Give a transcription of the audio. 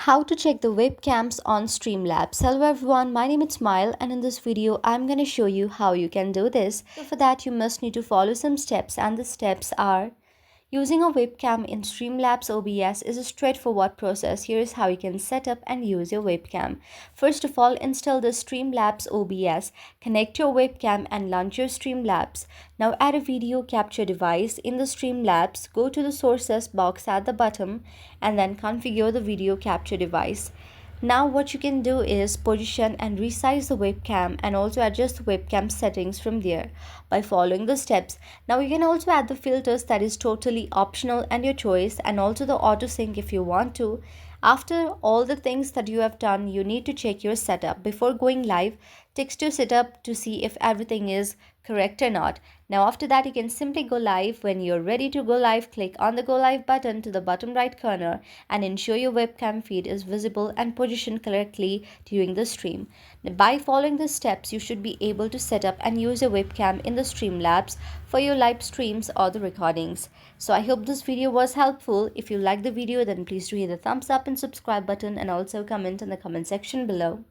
How to check the webcams on Streamlabs. Hello everyone, my name is Smile and in this video I'm going to show you how you can do this. So for that you must need to follow some steps, and the steps are: using a webcam in Streamlabs OBS is a straightforward process. Here is how you can set up and use your webcam. First of all, install the Streamlabs OBS, connect your webcam and launch your Streamlabs. Now add a video capture device in the Streamlabs, go to the sources box at the bottom and then configure the video capture device. Now what you can do is position and resize the webcam and also adjust the webcam settings from there by following the steps. Now you can also add the filters, that is totally optional and your choice, and also the auto sync if you want to. After all the things that you have done, you need to check your setup. Before going live, text your setup to see if everything is correct or not. Now after that you can simply go live. When you're ready to go live, click on the go live button to the bottom right corner and ensure your webcam feed is visible and positioned correctly during the stream. Now, by following the steps, you should be able to set up and use your webcam in the Streamlabs for your live streams or the recordings. So I hope this video was helpful. If you like the video, then please do hit the thumbs up and subscribe button and also comment in the comment section below.